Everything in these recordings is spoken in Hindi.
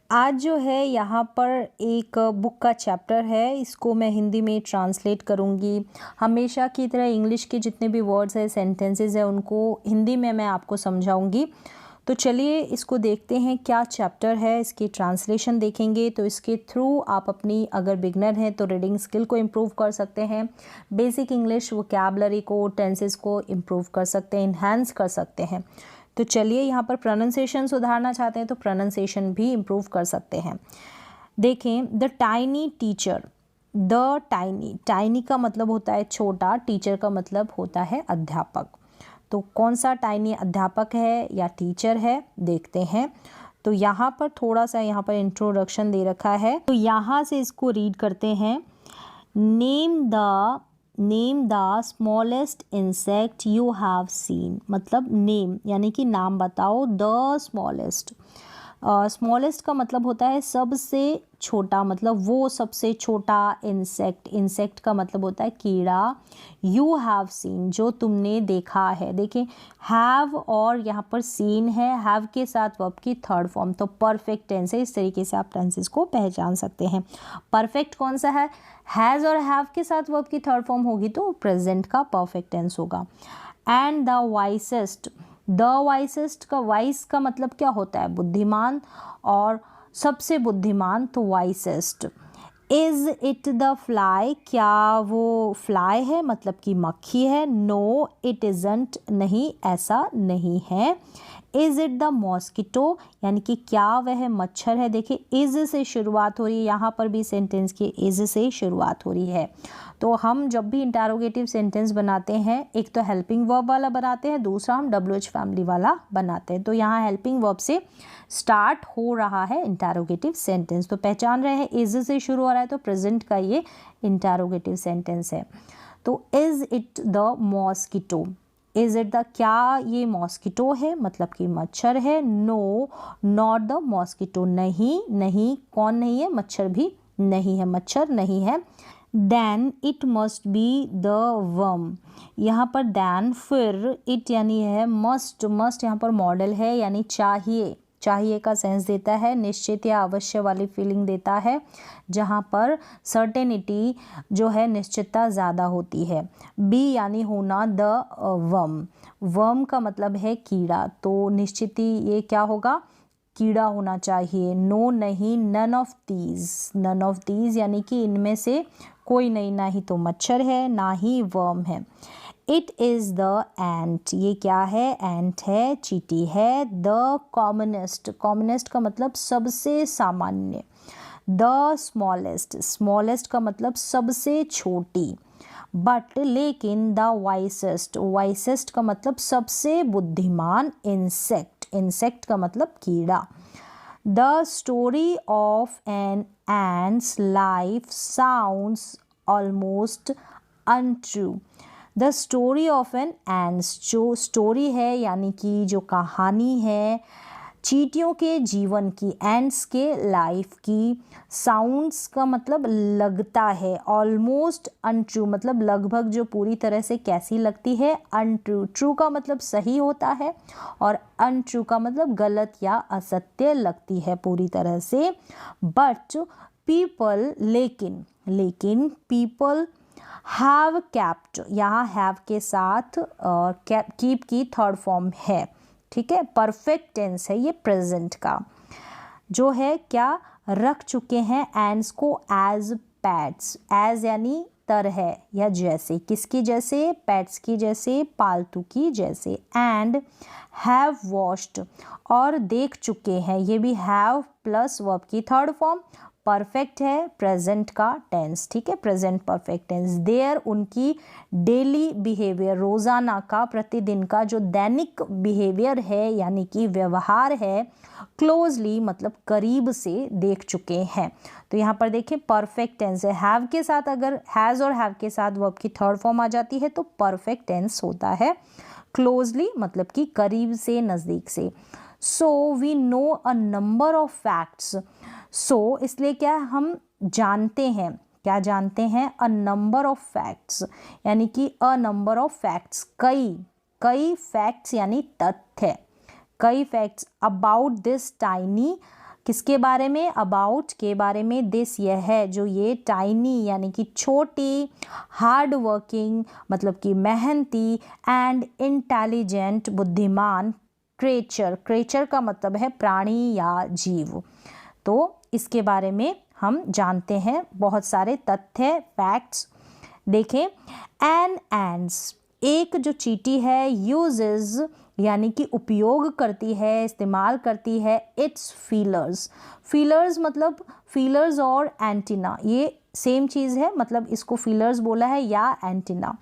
आज जो है यहाँ पर एक बुक का चैप्टर है, इसको मैं हिंदी में ट्रांसलेट करूँगी। हमेशा की तरह इंग्लिश के जितने भी वर्ड्स है, सेंटेंसेस है, उनको हिंदी में मैं आपको समझाऊँगी। तो चलिए इसको देखते हैं क्या चैप्टर है, इसकी ट्रांसलेशन देखेंगे। तो इसके थ्रू आप अपनी, अगर बिगनर हैं तो रीडिंग स्किल को इम्प्रूव कर सकते हैं, बेसिक इंग्लिश वोकैबुलरी को, टेंसेस को इम्प्रूव कर सकते हैं, इन्हांस कर सकते हैं। तो चलिए यहाँ पर प्रोनाउंसिएशन सुधारना चाहते हैं तो प्रोनाउंसिएशन भी इम्प्रूव कर सकते हैं। देखें, the tiny teacher. The tiny, tiny का मतलब होता है छोटा, टीचर का मतलब होता है अध्यापक। तो कौन सा टाइनी अध्यापक है या टीचर है, देखते हैं। तो यहाँ पर थोड़ा सा यहाँ पर इंट्रोडक्शन दे रखा है, तो यहाँ से इसको रीड करते हैं। Name the smallest insect you have seen. मतलब नेम यानी कि नाम बताओ, द स्मॉलेस्ट। स्मॉलेस्ट का मतलब होता है सबसे छोटा, मतलब वो सबसे छोटा इंसेक्ट। इंसेक्ट का मतलब होता है कीड़ा। यू हैव सीन, जो तुमने देखा है। देखें, हैव और यहाँ पर सीन है, हैव के साथ वर्ब की थर्ड फॉर्म, तो परफेक्ट टेंस है। इस तरीके से आप टेंसेस को पहचान सकते हैं। परफेक्ट कौन सा है, हैज़ और हैव के साथ वर्ब की थर्ड फॉर्म होगी तो प्रेजेंट का परफेक्ट टेंस होगा। And the wisest, the wisest का, वाइस का मतलब क्या होता है, बुद्धिमान, और सबसे बुद्धिमान, तो wisest. Is it the fly, क्या वो फ्लाई है, मतलब कि मक्खी है। नो इट इज़ंट, नहीं ऐसा नहीं है। इज़ इट द मॉस्किटो, यानी कि क्या वह मच्छर है। देखिए इज़ से शुरुआत हो रही है, यहाँ पर भी सेंटेंस की इज़ से शुरुआत हो रही है। तो हम जब भी इंटरोगेटिव सेंटेंस बनाते हैं, एक तो हेल्पिंग वर्ब वाला बनाते हैं, दूसरा हम WH फैमिली वाला बनाते हैं। तो यहाँ हेल्पिंग वर्ब से स्टार्ट हो रहा है इंटरोगेटिव सेंटेंस, तो पहचान रहे हैं इज़ से शुरू हो रहा है तो प्रेजेंट का ये इंटरोगेटिव सेंटेंस है। तो is it the mosquito, is it the, क्या ये मॉस्किटो है, मतलब कि मच्छर है। नो नॉट द मॉस्किटो, नहीं नहीं, कौन नहीं है, मच्छर भी नहीं है, मच्छर नहीं है। Then it must be the worm, यहाँ पर देन, फिर, इट यानी है मस्ट, मस्ट यहाँ पर मॉडल है यानी चाहिए, चाहिए का सेंस देता है, निश्चित या अवश्य वाली फीलिंग देता है, जहाँ पर सर्टेनिटी जो है, निश्चितता ज़्यादा होती है। बी यानी होना, द वर्म, वर्म का मतलब है कीड़ा, तो निश्चित ही ये क्या होगा, कीड़ा होना चाहिए। नो नहीं, none of these, none of these यानी कि इनमें से कोई नहीं, ना ही तो मच्छर है ना ही वर्म है। इट इज़ द एंट, ये क्या है, एंट है, चींटी है। द कॉमनेस्ट, कॉमनेस्ट का मतलब सबसे सामान्य। द स्मॉलेस्ट, स्मॉलेस्ट का मतलब सबसे छोटी। बट लेकिन, द वाइसेस्ट, वाइसेस्ट का मतलब सबसे बुद्धिमान। इंसेक्ट, इंसेक्ट का मतलब कीड़ा। The story of an ant's life sounds almost untrue. The story of an ant's, जो स्टोरी है यानी कि जो कहानी है चींटियों के जीवन की, एंट्स के लाइफ की, साउंड्स का मतलब लगता है, ऑलमोस्ट अनट्रू मतलब लगभग जो पूरी तरह से कैसी लगती है, अनट्रू। ट्रू का मतलब सही होता है और अनट्रू का मतलब गलत या असत्य लगती है पूरी तरह से। बट पीपल, लेकिन, लेकिन पीपल हैव केप्ट, यहाँ हैव के साथ कीप की थर्ड फॉर्म है, ठीक है, परफेक्ट टेंस है ये प्रेजेंट का, जो है क्या, रख चुके हैं एंड्स को एज पैट्स। एज यानी तरह या जैसे, किसकी जैसे, पैट्स की जैसे, पालतू की जैसे। एंड हैव वॉश्ड, और देख चुके हैं, ये भी हैव प्लस वर्ब की थर्ड फॉर्म, परफेक्ट है, प्रेजेंट का टेंस, ठीक है, प्रेजेंट परफेक्ट टेंस। देयर, उनकी डेली बिहेवियर, रोज़ाना का, प्रतिदिन का जो दैनिक बिहेवियर है यानी कि व्यवहार है, क्लोजली मतलब करीब से देख चुके हैं। तो यहाँ पर देखें परफेक्ट टेंस है, हैव के साथ अगर हैज़ और हैव के साथ वर्ब की थर्ड फॉर्म आ जाती है तो परफेक्ट टेंस होता है। क्लोजली मतलब कि करीब से, नज़दीक से। So we know a number of facts, so इसलिए क्या हम जानते हैं, क्या जानते हैं, अ नंबर ऑफ फैक्ट्स यानी कि अ नंबर ऑफ फैक्ट्स, कई, कई फैक्ट्स यानी तथ्य, कई फैक्ट्स अबाउट दिस टाइनी किसके बारे में, अबाउट के बारे में, दिस यह है, जो ये, टाइनी यानी कि छोटी, हार्ड वर्किंग मतलब कि मेहनती, एंड इंटेलिजेंट बुद्धिमान, क्रेचर, क्रेचर का मतलब है प्राणी या जीव। तो इसके बारे में हम जानते हैं बहुत सारे तथ्य, फैक्ट्स। देखें, एन एंड्स, एक जो चींटी है, यूजेस यानी कि उपयोग करती है, इस्तेमाल करती है, इट्स फीलर्स, फीलर्स मतलब फीलर्स और एंटीना ये सेम चीज़ है, मतलब इसको फीलर्स बोला है या एंटीना,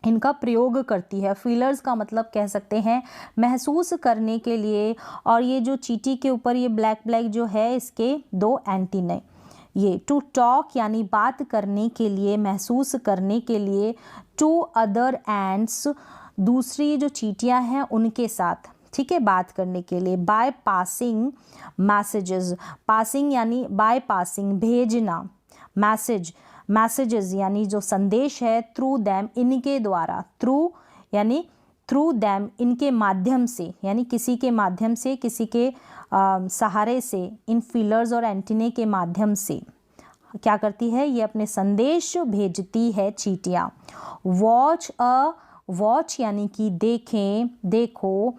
इनका प्रयोग करती है। फीलर्स का मतलब कह सकते हैं महसूस करने के लिए, और ये जो चींटी के ऊपर ये ब्लैक ब्लैक जो है इसके 2 एंटीने, ये टू टॉक यानी बात करने के लिए, महसूस करने के लिए, टू अदर एंड्स दूसरी जो चींटियां हैं उनके साथ, ठीक है, बात करने के लिए, बाय पासिंग मैसेजेस, पासिंग यानी बाय पासिंग भेजना, मैसेज मैसेजेस यानी जो संदेश है, थ्रू दैम इनके द्वारा, थ्रू यानी थ्रू दैम इनके माध्यम से, यानी किसी के माध्यम से, किसी के सहारे से, इन फीलर्स और एंटीने के माध्यम से क्या करती है, ये अपने संदेश भेजती है चींटियाँ। वॉच यानी कि देखें, देखो,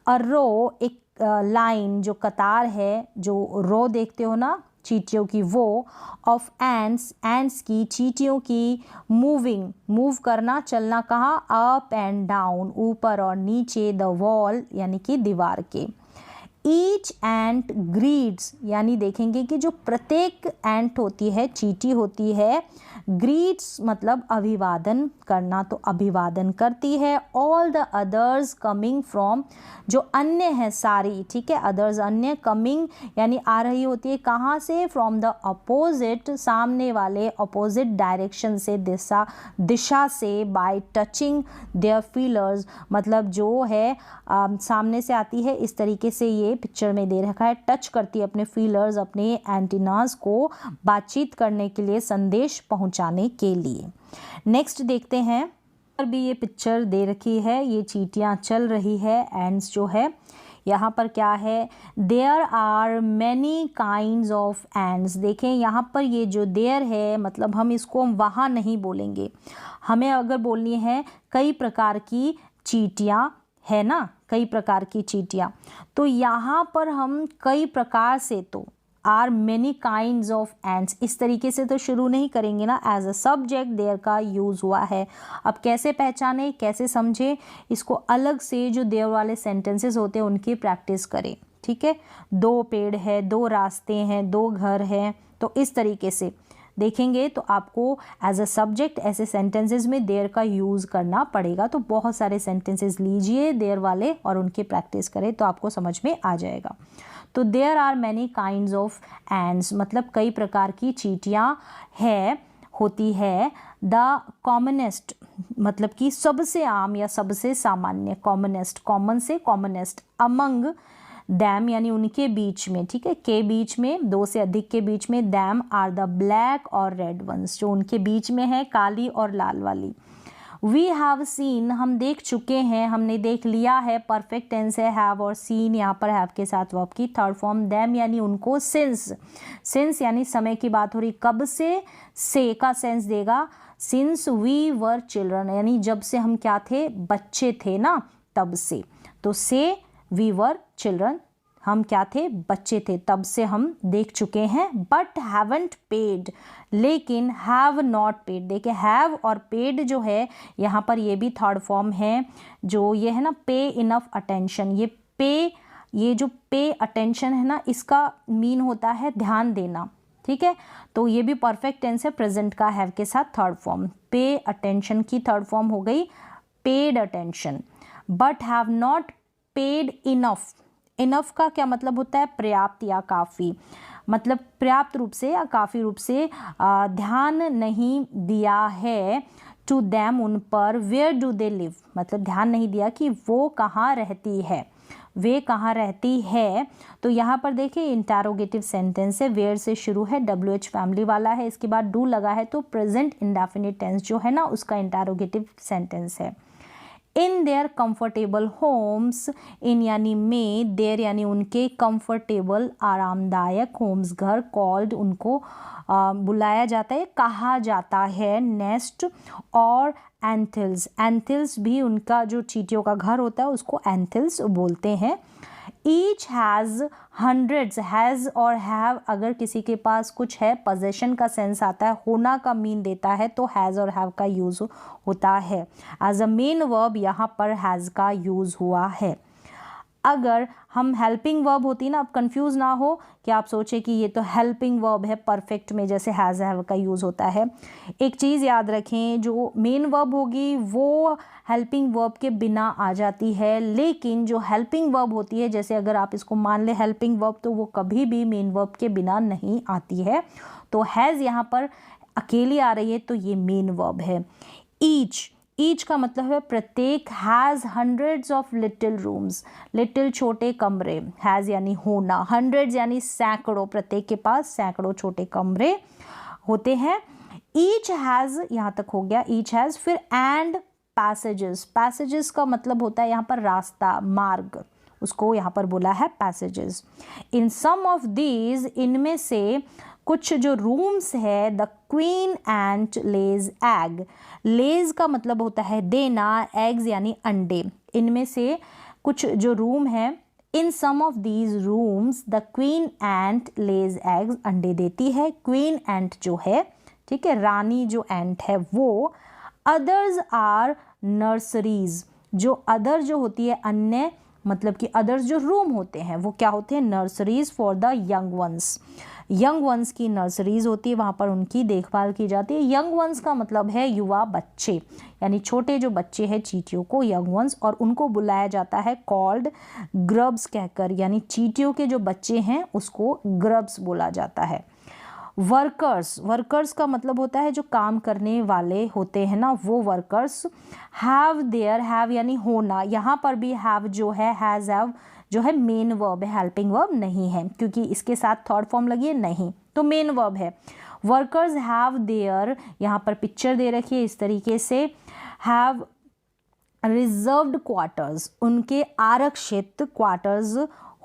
अ रो एक लाइन जो कतार है, जो रो देखते हो ना चींटियों की, वो, ऑफ एंड्स की, चींटियों की, मूविंग मूव करना, चलना, कहाँ, अप एंड डाउन ऊपर और नीचे, द वॉल यानी कि दीवार के। ईच एंट ग्रीड्स यानी देखेंगे कि जो प्रत्येक एंट होती है, चींटी होती है, ग्रीड्स मतलब अभिवादन करना, तो अभिवादन करती है, all the others coming from, जो अन्य है सारी, ठीक है, अदर्स अन्य, कमिंग यानी आ रही होती है, कहाँ से, फ्रॉम द अपोजिट सामने वाले, अपोजिट डायरेक्शन से, दिशा से, बाय टचिंग देयर फीलर्स मतलब जो है सामने से आती है, इस तरीके से ये पिक्चर में दे रखा है, टच करती है अपने फीलर्स, अपने एंटीनास को बातचीत करने के लिए, संदेश पहुंचाने के लिए। नेक्स्ट देखते हैं, पर भी ये पिक्चर दे रखी है, ये चींटियां चल रही है, एंड्स जो है यहाँ पर क्या है, there are many kinds of ants. देखें यहाँ पर ये जो देयर है मतलब हम इसको वहाँ नहीं बोलेंगे, हमें अगर बोलनी है कई प्रकार की चींटियाँ है ना, कई प्रकार की चींटियाँ, तो यहाँ पर हम कई प्रकार से, तो are many kinds of ants इस तरीके से तो शुरू नहीं करेंगे ना, एज अ सब्जेक्ट देयर का यूज़ हुआ है। अब कैसे पहचाने, कैसे समझे, इसको अलग से जो देयर वाले सेंटेंसेस होते हैं उनकी प्रैक्टिस करें, ठीक है। 2 पेड़ है, 2 रास्ते हैं, 2 घर हैं, तो इस तरीके से देखेंगे तो आपको एज अ सब्जेक्ट ऐसे सेंटेंसेस में देयर का यूज़ करना पड़ेगा। तो बहुत सारे सेंटेंसेस लीजिए देयर वाले और उनकी प्रैक्टिस करें तो आपको समझ में आ जाएगा। तो there are many kinds of ants मतलब कई प्रकार की चींटियाँ होती है। द कॉमनेस्ट मतलब कि सबसे आम या सबसे सामान्य, कॉमनेस्ट कॉमन से कॉमनेस्ट, अमंग दैम यानी उनके बीच में, ठीक है, के बीच में, 2 से अधिक के बीच में, दैम आर द ब्लैक और रेड वंस जो उनके बीच में है, काली और लाल वाली। वी हैव सीन हम देख चुके हैं, हमने देख लिया है, परफेक्ट टेंस है हैव और सीन यहाँ पर हैव के साथ वर्ब की थर्ड फॉर्म। दैम यानी उनको, सिंस यानी समय की बात हो रही, कब से का सेंस देगा, सिंस वी वर चिल्ड्रन यानी जब से हम क्या थे, बच्चे थे ना, तब से, तो से वी वर चिल्ड्रन हम क्या थे, बच्चे थे, तब से हम देख चुके हैं। बट हैवंट पेड लेकिन हैव नॉट पेड, देखिए हैव और पेड जो है यहाँ पर ये भी थर्ड फॉर्म है, जो ये है ना पे इनफ अटेंशन, ये जो पे अटेंशन है ना इसका मीन होता है ध्यान देना, ठीक है, तो ये भी परफेक्ट टेंस है प्रेजेंट का हैव के साथ थर्ड फॉर्म। पे अटेंशन की थर्ड फॉर्म हो गई paid attention. But have not paid enough, enough का क्या मतलब होता है, पर्याप्त या काफ़ी, मतलब पर्याप्त रूप से या काफ़ी रूप से ध्यान नहीं दिया है, टू दैम उन पर, वेयर डू दे लिव मतलब ध्यान नहीं दिया कि वो कहाँ रहती है, वे कहाँ रहती है। तो यहाँ पर देखिए इंटरोगेटिव सेंटेंस है, वेयर से शुरू है, WH फैमिली वाला है, इसके बाद डू लगा है, तो प्रेजेंट इंडेफिनिट टेंस जो है ना उसका इंटरोगेटिव सेंटेंस है। इन देयर कंफर्टेबल होम्स, इन यानी में, देयर यानी उनके, कंफर्टेबल आरामदायक, होम्स घर, कॉल्ड उनको बुलाया जाता है, कहा जाता है, नेस्ट और एंथिल्स, एंथिल्स भी उनका जो चींटियों का घर होता है उसको एंथिल्स बोलते हैं। ईच हैज़ हंड्रेड्स, हैज़ और हैव अगर किसी के पास कुछ है, पोजेशन का सेंस आता है, होना का मीन देता है, तो हैज़ और हैव का यूज़ होता है। एज अ मेन वर्ब यहाँ पर हैज़ का यूज़ हुआ है। अगर हम हेल्पिंग वर्ब होती ना, अब कंफ्यूज ना हो कि आप सोचे कि ये तो हेल्पिंग वर्ब है परफेक्ट में जैसे हैज़ हैव का यूज़ होता है। एक चीज़ याद रखें, जो मेन वर्ब होगी वो हेल्पिंग वर्ब के बिना आ जाती है, लेकिन जो हेल्पिंग वर्ब होती है, जैसे अगर आप इसको मान ले हेल्पिंग वर्ब, तो वो कभी भी मेन वर्ब के बिना नहीं आती है। तो हैज़ यहाँ पर अकेली आ रही है तो ये मेन वर्ब है। ईच, ईच का मतलब है प्रत्येक, has hundreds of little rooms, little छोटे कमरे, हैज़ यानी होना, हंड्रेड्स यानी सैकड़ों, प्रत्येक के पास सैकड़ों छोटे कमरे होते हैं। ईच हैज़ यहाँ तक हो गया, ईच हैज़। फिर एंड पैसेजेस, पैसेजेस का मतलब होता है यहाँ पर रास्ता, मार्ग, उसको यहाँ पर बोला है passages. In some of these, इनमें से कुछ जो रूम्स है, the queen ant lays egg, lays का मतलब होता है देना, एग्स यानी अंडे, इनमें से कुछ जो रूम है, in some of these rooms the queen ant lays eggs, अंडे देती है, क्वीन एंट जो है, ठीक है, रानी जो एंट है वो। अदर्स आर नर्सरीज, जो अदर जो होती है अन्य, मतलब कि अदर्स जो रूम होते हैं वो क्या होते हैं, nurseries for the young ones, young ones की नर्सरीज होती है, वहाँ पर उनकी देखभाल की जाती है। यंग वंस का मतलब है युवा बच्चे, यानी छोटे जो बच्चे हैं चींटियों को यंग वंस, और उनको बुलाया जाता है कॉल्ड ग्रब्स कहकर, यानी चींटियों के जो बच्चे हैं उसको ग्रब्स बोला जाता है। वर्कर्स, वर्कर्स का मतलब होता है जो काम करने वाले होते हैं ना, वो वर्कर्स। हैव देयर, हैव यानी होना, यहाँ पर भी हैव जो है, हैज़ हैव जो है मेन वर्ब है, हेल्पिंग वर्ब नहीं है, क्योंकि इसके साथ थर्ड फॉर्म लगी है नहीं, तो मेन वर्ब है। वर्कर्स हैव देयर, यहाँ पर पिक्चर दे रखी है इस तरीके से, हैव रिजर्व्ड क्वार्टर्स, उनके आरक्षित क्वार्टर्स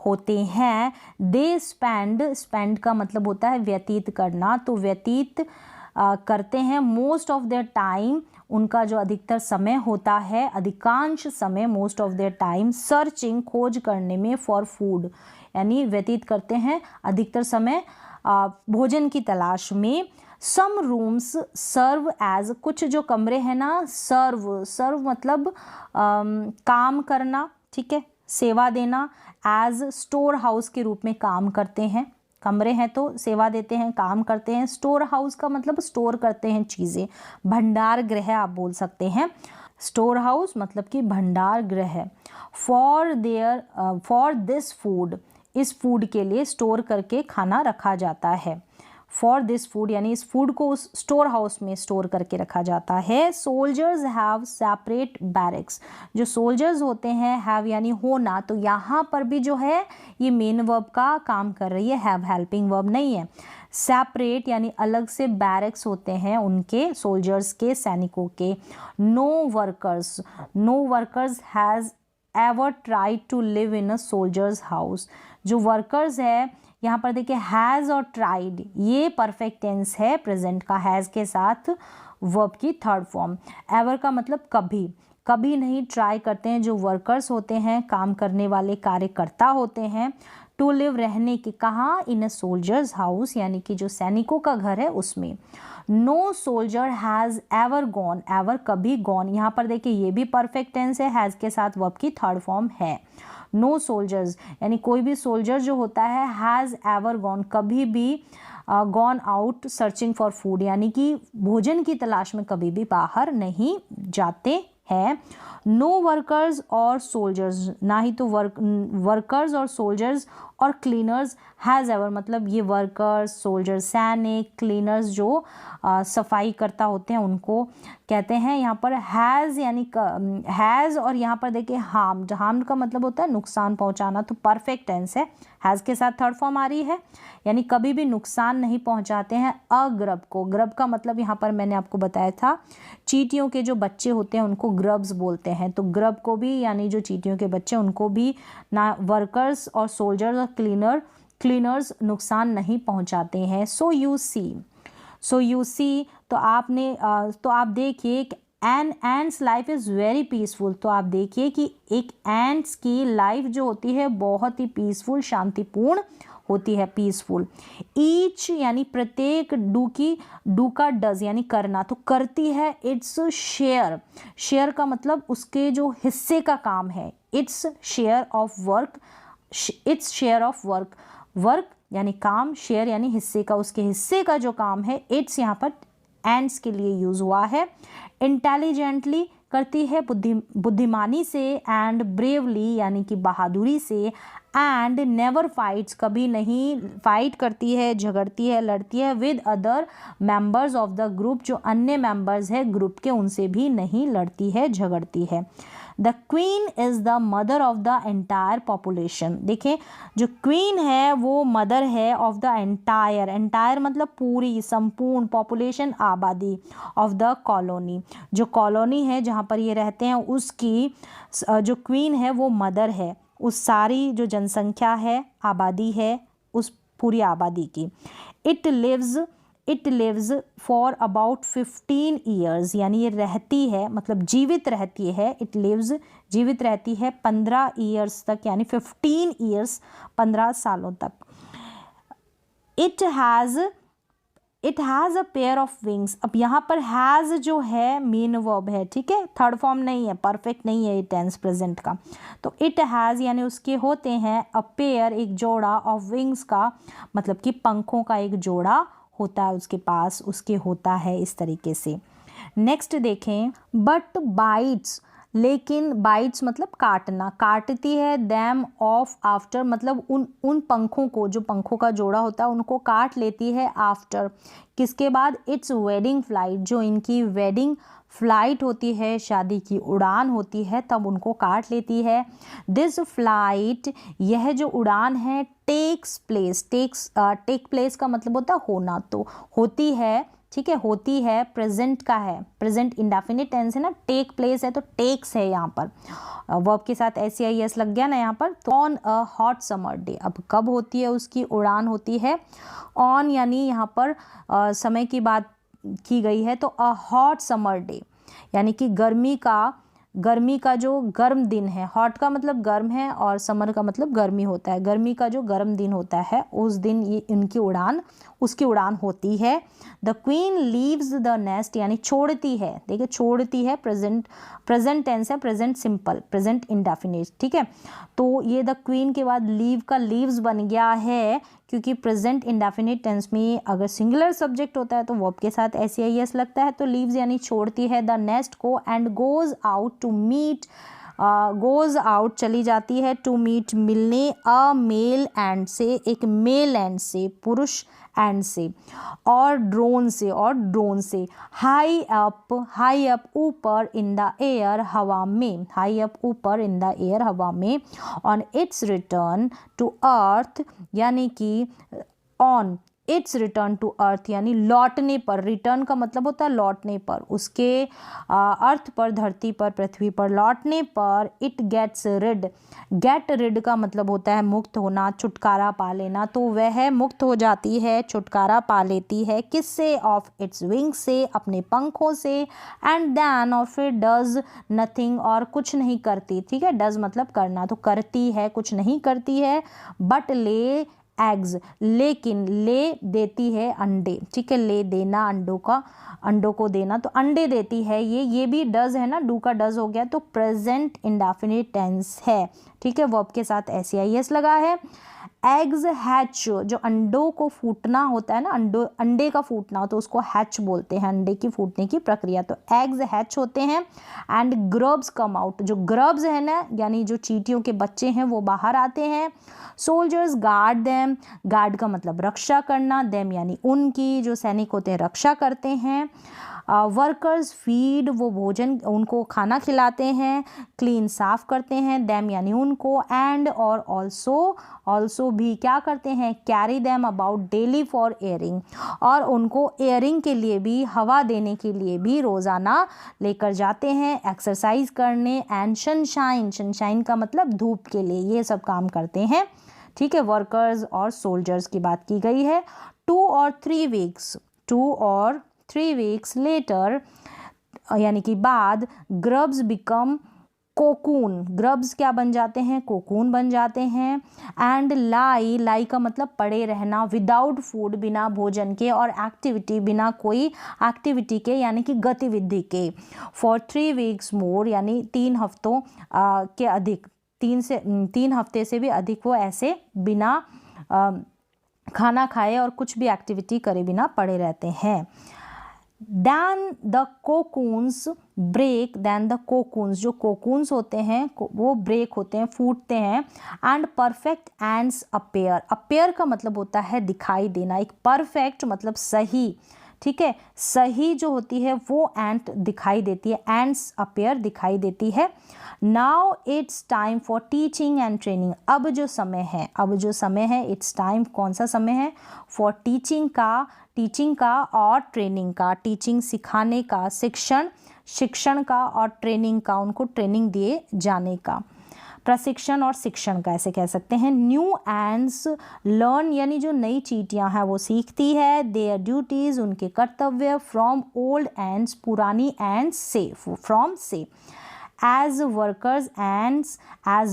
होते हैं। दे स्पेंड, स्पेंड का मतलब होता है व्यतीत करना, तो व्यतीत करते हैं, मोस्ट ऑफ देयर टाइम, उनका जो अधिकतर समय होता है, अधिकांश समय, most of their time, searching खोज करने में, फॉर फूड यानी व्यतीत करते हैं अधिकतर समय भोजन की तलाश में। सम रूम्स सर्व एज, कुछ जो कमरे हैं ना, सर्व, सर्व मतलब काम करना, ठीक है, सेवा देना, एज स्टोर हाउस के रूप में काम करते हैं, कमरे हैं तो सेवा देते हैं, काम करते हैं। स्टोर हाउस का मतलब स्टोर करते हैं चीज़ें, भंडार गृह आप बोल सकते हैं, स्टोर हाउस मतलब कि भंडार गृह। For their, for this food, इस फूड के लिए स्टोर करके खाना रखा जाता है। फॉर दिस फूड यानी इस फूड को उस स्टोर हाउस में स्टोर करके रखा जाता है। सोल्जर्स हैव सेपरेट बैरक्स, जो सोल्जर्स होते हैं, हैव यानी होना, तो यहाँ पर भी जो है ये मेन वर्ब का काम कर रही है, हैव हेल्पिंग वर्ब नहीं है। सेपरेट यानी अलग से बैरक्स होते हैं उनके, सोल्जर्स के, सैनिकों के। No workers, no workers has ever tried to live in a soldiers house, जो वर्कर्स है यहाँ पर देखिए हैज़ और ट्राइड, ये परफेक्ट टेंस है, प्रेजेंट का हैज़ के साथ वर्ब की थर्ड फॉर्म। एवर का मतलब कभी, कभी नहीं ट्राई करते हैं, जो वर्कर्स होते हैं, काम करने वाले कार्यकर्ता होते हैं। टू लिव रहने की, कहाँ, इन अ सोल्जर्स हाउस यानी कि जो सैनिकों का घर है उसमें। No soldier has ever gone, ever कभी, गॉन यहाँ पर देखिए ये भी परफेक्ट टेंस है, हैज़ के साथ वर्ब की थर्ड फॉर्म है। नो सोल्जर्स यानी कोई भी सोल्जर जो होता है, हैज़ एवर गॉन कभी भी, gone out searching for food यानी कि भोजन की तलाश में कभी भी बाहर नहीं जाते हैं। नो वर्कर्स और सोल्जर्स, ना ही तो वर्कर्स और सोल्जर्स और क्लीनर्स हैज़ एवर मतलब ये वर्कर्स, सोल्जर, सैनिक, क्लीनर्स जो सफाई करता होते हैं उनको कहते हैं। यहाँ पर हैज़ यानी हैज़ और यहाँ पर देखिए हार्म्ड, हार्म्ड का मतलब होता है नुकसान पहुँचाना, तो परफेक्ट टेंस है, हैज़ के साथ थर्ड फॉर्म आ रही है, यानी कभी भी नुकसान नहीं पहुँचाते हैं अग्रब को। ग्रब का मतलब यहाँ पर मैंने आपको बताया था चींटियों के जो बच्चे होते हैं उनको ग्रब्स बोलते हैं, तो ग्रब को भी यानी जो चींटियों के बच्चे उनको भी ना वर्कर्स और सोल्जर्स और क्लीनर्स नुकसान नहीं पहुंचाते हैं। सो यू सी तो आप देखिए an ant's life is very peaceful, तो आप देखिए कि एक एंड्स की लाइफ जो होती है बहुत ही पीसफुल, शांतिपूर्ण होती है, पीसफुल। ईच यानी प्रत्येक, डू का डज यानी करना, तो करती है इट्स शेयर, शेयर का मतलब उसके जो हिस्से का काम है, its share of work, its share of work, work यानी काम, शेयर यानी हिस्से का, उसके हिस्से का जो काम है, इट्स यहाँ पर एंड्स के लिए यूज हुआ है। इंटेलिजेंटली करती है बुद्धिमानी से, एंड ब्रेवली यानी कि बहादुरी से, एंड नेवर फाइट्स कभी नहीं फाइट करती है, झगड़ती है, लड़ती है, with other members of the group जो अन्य मेंबर्स है ग्रुप के उनसे भी नहीं लड़ती है, झगड़ती है। The queen is the mother of the entire population, देखें जो क्वीन है वो मदर है ऑफ द एंटायर, एंटायर मतलब पूरी, संपूर्ण, पॉपुलेशन आबादी, ऑफ द कॉलोनी, जो कॉलोनी है जहाँ पर ये रहते हैं उसकी जो क्वीन है वो मदर है उस सारी जो जनसंख्या है, आबादी है, उस पूरी आबादी की। It lives for about 15 years, यानी ये रहती है मतलब जीवित रहती है, इट लिव्स जीवित रहती है 15 ईयर्स तक, यानी 15 ईयर्स 15 सालों तक। It has a pair of wings, अब यहाँ पर हैज़ जो है मेन वर्ब है, ठीक है, थर्ड फॉर्म नहीं है, परफेक्ट नहीं है ये टेंस प्रेजेंट का, तो इट हैज़ यानी उसके होते हैं अ पेयर एक जोड़ा, ऑफ विंग्स का मतलब कि पंखों का एक जोड़ा होता है उसके पास, उसके होता है इस तरीके से। नेक्स्ट देखें, बट बाइट्स, लेकिन बाइट्स मतलब काटना, काटती है दैम ऑफ आफ्टर मतलब उन पंखों को, जो पंखों का जोड़ा होता है उनको काट लेती है आफ्टर, किसके बाद, इट्स वेडिंग फ्लाइट, जो इनकी वेडिंग फ्लाइट होती है, शादी की उड़ान होती है तब उनको काट लेती है। दिस फ्लाइट यह जो उड़ान है टेक प्लेस का मतलब होता है होना, तो होती है, ठीक है, होती है, प्रेजेंट का है, प्रेजेंट इंडेफिनिट टेंस है ना, टेक प्लेस है तो टेक्स है यहाँ पर, वर्ब के साथ SEIS लग गया ना यहाँ पर। तो on a hot summer day, अब कब होती है उसकी उड़ान, होती है ऑन यानी यहाँ पर समय की बात की गई है, तो अ हॉट समर डे यानी कि गर्मी का जो गर्म दिन है, हॉट का मतलब गर्म है और समर का मतलब गर्मी होता है, गर्मी का जो गर्म दिन होता है उस दिन ये उसकी उड़ान होती है। The queen leaves the nest यानी छोड़ती है, देखिए छोड़ती है, प्रेजेंट टेंस है, प्रेजेंट सिंपल, प्रेजेंट इंडेफिनिट, ठीक है, तो ये द क्वीन के बाद लीव का लीव्स बन गया है, क्योंकि प्रेजेंट इंडेफिनिट टेंस में अगर सिंगुलर सब्जेक्ट होता है तो वर्ब के साथ SEIS लगता है, तो लीव्स यानी छोड़ती है द नेस्ट को, एंड गोज आउट चली जाती है, टू मीट मिलने, अ मेल एंड से, एक मेल एंड से, पुरुष एंड से, और ड्रोन से, हाई अप ऊपर, इन द एयर हवा में, हाई अप ऊपर, इन द एयर हवा में, on its return to earth यानी कि on its return to earth यानी लौटने पर, रिटर्न का मतलब होता है लौटने पर, उसके अर्थ पर, धरती पर, पृथ्वी पर लौटने पर, इट गेट रिड का मतलब होता है मुक्त होना, छुटकारा पा लेना, तो वह मुक्त हो जाती है, छुटकारा पा लेती है, किससे, ऑफ इट्स विंग्स से, अपने पंखों से, एंड देन और फिर डज नथिंग और कुछ नहीं करती, ठीक है, डज मतलब करना, तो करती है, कुछ नहीं करती है, बट ले एग्स लेकिन ले देती है अंडे, ठीक है, ले देना, अंडों को देना, तो अंडे देती है, ये भी डज है ना, डू का डज हो गया, तो प्रेजेंट इंडेफिनिट टेंस है, ठीक है, वर्ब के साथ SEIS लगा है। एग्स हैच, जो अंडों को फूटना होता है ना, अंडे का फूटना, तो उसको हैच बोलते हैं, अंडे की फूटने की प्रक्रिया। तो एग्स हैच होते हैं एंड ग्रब्स कम आउट, जो ग्रब्स है ना यानी जो चींटियों के बच्चे हैं वो बाहर आते हैं। सोल्जर्स गार्ड देम, गार्ड का मतलब रक्षा करना, देम यानी उनकी, जो सैनिक होते हैं रक्षा करते हैं। वर्कर्स फीड, वो भोजन उनको खाना खिलाते हैं। क्लीन साफ करते हैं, देम यानी उनको, एंड और ऑल्सो भी क्या करते हैं, carry them about daily for airing, और उनको एयरिंग के लिए भी, हवा देने के लिए भी रोज़ाना लेकर जाते हैं एक्सरसाइज करने। एंड सनशाइन, सनशाइन का मतलब धूप के लिए, ये सब काम करते हैं। ठीक है, वर्कर्स और सोल्जर्स की बात की गई है। 2 और 3 वीक्स लेटर यानी कि बाद, ग्रब्स बिकम कोकून, ग्रब्स क्या बन जाते हैं, कोकून बन जाते हैं। एंड लाई का मतलब पड़े रहना, विदाउट फूड, बिना भोजन के, और एक्टिविटी, बिना कोई एक्टिविटी के यानी कि गतिविधि के। फॉर 3 वीक्स मोर यानी 3 हफ्तों के अधिक, 3 हफ्ते से भी अधिक वो ऐसे बिना खाना खाए और कुछ भी एक्टिविटी करे बिना पड़े रहते हैं। Then the cocoons break, then the cocoons, जो cocoons होते हैं वो break होते हैं, फूटते हैं। And perfect ants appear का मतलब होता है दिखाई देना, एक perfect मतलब सही, ठीक है, सही जो होती है वो ant दिखाई देती है, ants appear दिखाई देती है। Now it's time for teaching and training, अब जो समय है it's time, कौन सा समय है, for टीचिंग का और ट्रेनिंग का, टीचिंग सिखाने का, शिक्षण का और ट्रेनिंग का, उनको ट्रेनिंग दिए जाने का, प्रशिक्षण और शिक्षण का ऐसे कह सकते हैं। न्यू एंड्स लर्न यानी जो नई चींटियां हैं वो सीखती है, देयर ड्यूटीज उनके कर्तव्य, फ्रॉम ओल्ड एंड्स पुरानी एंड्स से, फ्रॉम से। एज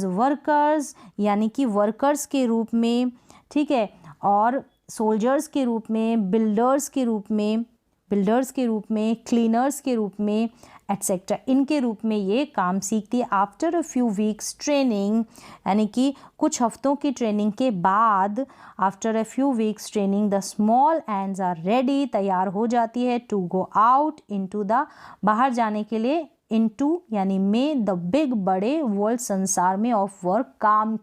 वर्कर्स यानी कि वर्कर्स के रूप में, ठीक है, और सोल्जर्स के रूप में, बिल्डर्स के रूप में, क्लीनर्स के रूप में, एट्सेट्रा, इनके रूप में ये काम सीखती है। After a few weeks training यानी कि कुछ हफ्तों की ट्रेनिंग के बाद, after a few weeks training the small ants are ready, तैयार हो जाती है, to go out into the, बाहर जाने के लिए, इनटू यानी में, द बिग बड़े वर्ल्ड संसार में, ऑफ वर्क काम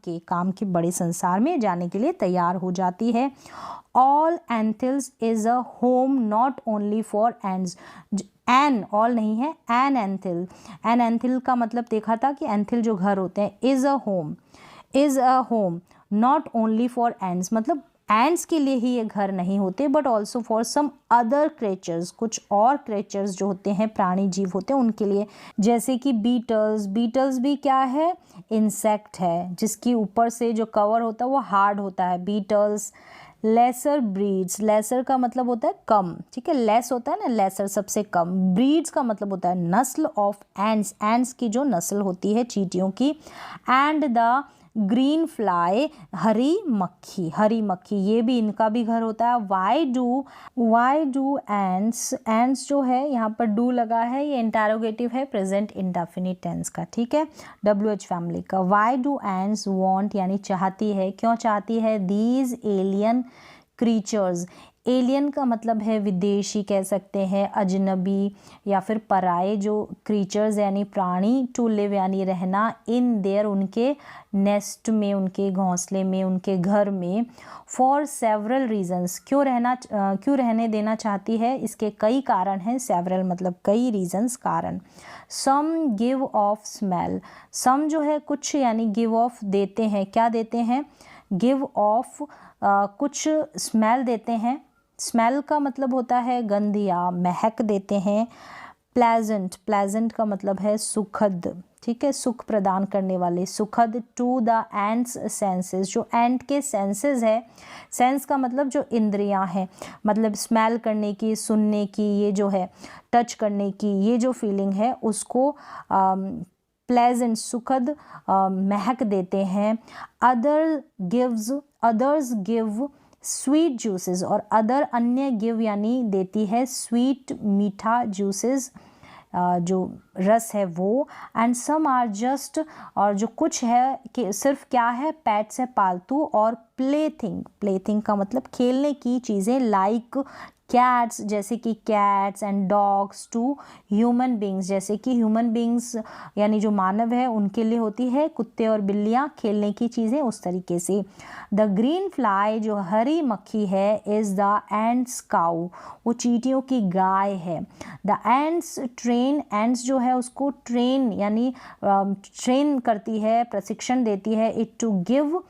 के बड़े संसार में जाने के लिए तैयार हो जाती है। All anthills is a home not only for ants, an all नहीं है, एन एंथिल का मतलब देखा था कि एंथिल जो घर होते हैं, is a home not only for ants मतलब एंड्स के लिए ही ये घर नहीं होते, but also for some other creatures, कुछ और क्रिएचर्स जो होते हैं, प्राणी जीव होते हैं उनके लिए, जैसे कि बीटल्स भी क्या है, इंसेक्ट है, जिसकी ऊपर से जो कवर होता है वो हार्ड होता है, बीटल्स। लेसर ब्रीड्स, लेसर का मतलब होता है कम, ठीक है, लेस होता है ना, लेसर सबसे कम, ब्रीड्स का मतलब होता है नस्ल ऑफ एंड्स की जो नस्ल होती है चींटियों की। एंड द ग्रीन फ्लाई, हरी मक्खी, ये भी इनका भी घर होता है। वाई डू एंड्स जो है यहाँ पर डू लगा है, ये इंटरोगेटिव है प्रेजेंट इंडेफिनिट टेंस का, ठीक है, WH फैमिली का। वाई डू एंड्स वांट यानी चाहती है, क्यों चाहती है, दीज एलियन क्रीचर्स, एलियन का मतलब है विदेशी कह सकते हैं, अजनबी या फिर पराए जो क्रीचर्स यानी प्राणी, टू लिव यानी रहना, इन देयर उनके नेस्ट में, उनके घोंसले में, उनके घर में। फॉर सेवरल रीजंस, क्यों रहने देना चाहती है, इसके कई कारण हैं, सेवरल मतलब कई, रीजंस कारण। सम गिव ऑफ स्मेल, सम जो है कुछ यानी गिव ऑफ देते हैं, क्या देते हैं, गिव ऑफ कुछ स्मेल देते हैं, स्मेल का मतलब होता है गंध या महक देते हैं। प्लेजेंट का मतलब है सुखद, ठीक है, सुख प्रदान करने वाले, सुखद। टू द एंड्स सेंसेस, जो एंड के सेंसेस है, सेंस का मतलब जो इंद्रियां हैं, मतलब स्मेल करने की, सुनने की, ये जो है टच करने की, ये जो फीलिंग है उसको प्लेजेंट सुखद महक देते हैं। अदर्स गिव स्वीट जूसेस, और अदर अन्य गिव यानी देती है स्वीट मीठा, जूसेस जो रस है वो। एंड सम आर जस्ट, और जो कुछ है कि सिर्फ क्या है, पेट्स है पालतू, और प्लेथिंग, प्लेथिंग का मतलब खेलने की चीज़ें, लाइक कैट्स जैसे कि cats and dogs to human beings जैसे कि ह्यूमन बींग्स यानी जो मानव है उनके लिए होती है कुत्ते और बिल्लियाँ खेलने की चीज़ें, उस तरीके से। द ग्रीन फ्लाई जो हरी मक्खी है इज़ द एंट्स काउ, वो चींटियों की गाय है। द एंट्स ट्रेन, एंट्स जो है उसको ट्रेन यानी ट्रेन करती है, प्रशिक्षण देती है, इट टू गिव,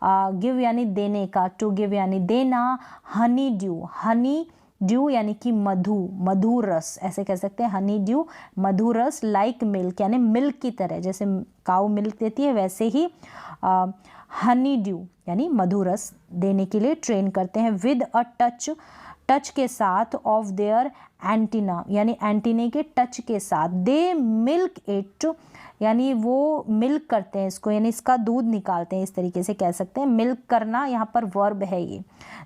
गिव यानी देने का, टू गिव यानी देना। हनी ड्यू, हनी ड्यू यानी कि मधु, मधु रस ऐसे कह सकते हैं, हनी ड्यू मधु रस, लाइक मिल्क यानी मिल्क की तरह, जैसे काऊ मिल्क देती है वैसे ही हनी ड्यू यानी मधु रस देने के लिए ट्रेन करते हैं। विद अ टच, टच के साथ, ऑफ देयर एंटीना यानी एंटीने के टच के साथ। दे मिल्क इट यानी वो मिल्क करते हैं इसको, यानी इसका दूध निकालते हैं, इस तरीके से कह सकते हैं। मिल्क करना यहाँ पर वर्ब है ये।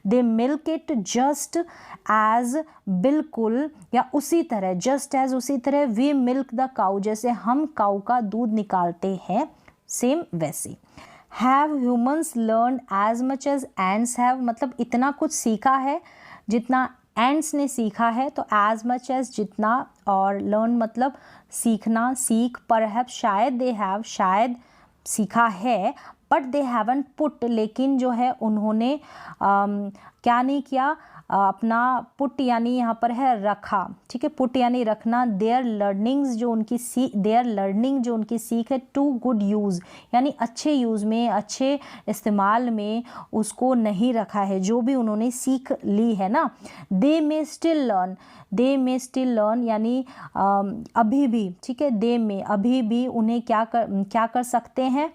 दे मिल्क इट जस्ट एज, बिल्कुल या उसी तरह, जस्ट एज उसी तरह। वी मिल्क द काऊ जैसे हम काऊ का दूध निकालते हैं, सेम वैसे। Have humans learn as much as ants have, मतलब इतना कुछ सीखा है जितना एंड्स ने सीखा है, तो एज मच एज जितना, और लर्न मतलब सीखना, सीख। परहैप्स शायद, दे हैव शायद सीखा है, बट दे हैवंट पुट लेकिन जो है उन्होंने क्या नहीं किया, अपना पुट यानी यहाँ पर है रखा, ठीक है, पुट यानी रखना। देयर लर्निंग्स जो उनकी सीख, देयर लर्निंग जो उनकी सीख है, टू गुड यूज़ यानी अच्छे यूज़ में, अच्छे इस्तेमाल में उसको नहीं रखा है, जो भी उन्होंने सीख ली है ना। दे मे स्टिल लर्न, दे मे स्टिल लर्न यानी अभी भी, ठीक है, दे में अभी भी उन्हें क्या कर सकते हैं,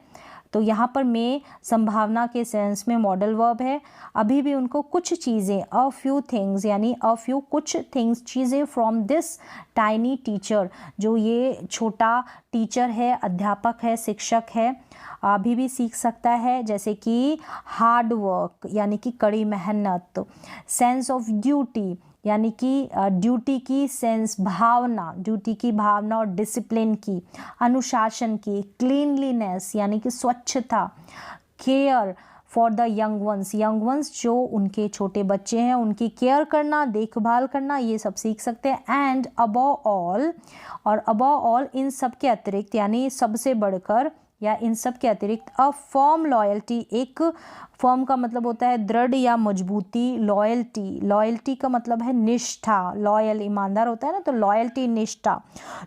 तो यहाँ पर में संभावना के सेंस में मॉडल वर्ब है। अभी भी उनको कुछ चीज़ें, अ फ्यू थिंग्स यानी अ फ्यू कुछ थिंग्स चीज़ें, फ्रॉम दिस टाइनी टीचर जो ये छोटा टीचर है, अध्यापक है, शिक्षक है, अभी भी सीख सकता है, जैसे कि हार्ड वर्क यानी कि कड़ी मेहनत, सेंस ऑफ ड्यूटी यानी कि ड्यूटी की सेंस, भावना, ड्यूटी की भावना और डिसिप्लिन की, अनुशासन की, क्लीनलीनेस यानी कि स्वच्छता, care for the young ones, young ones जो उनके छोटे बच्चे हैं उनकी केयर करना, देखभाल करना, ये सब सीख सकते हैं। एंड अबव ऑल, और अबव ऑल इन सब के अतिरिक्त यानी सबसे बढ़कर या इन सब के अतिरिक्त, अ फर्म लॉयल्टी, एक फर्म का मतलब होता है दृढ़ या मजबूती, लॉयल्टी, लॉयल्टी का मतलब है निष्ठा, लॉयल ईमानदार होता है ना, तो लॉयल्टी निष्ठा।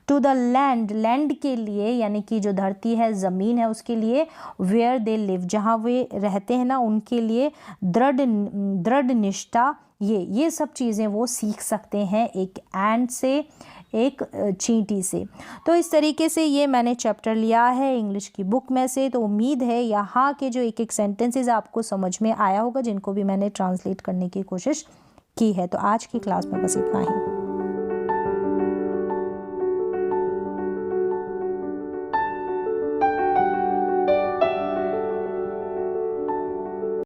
टू द लैंड, लैंड के लिए यानी कि जो धरती है, ज़मीन है उसके लिए, वेयर दे लिव जहाँ वे रहते हैं ना उनके लिए, दृढ़ निष्ठा, ये सब चीज़ें वो सीख सकते हैं एक एंड से, एक चींटी से। तो इस तरीके से ये मैंने चैप्टर लिया है इंग्लिश की बुक में से। तो उम्मीद है यहाँ के जो एक एक सेंटेंसेस आपको समझ में आया होगा, जिनको भी मैंने ट्रांसलेट करने की कोशिश की है। तो आज की क्लास में बस इतना ही।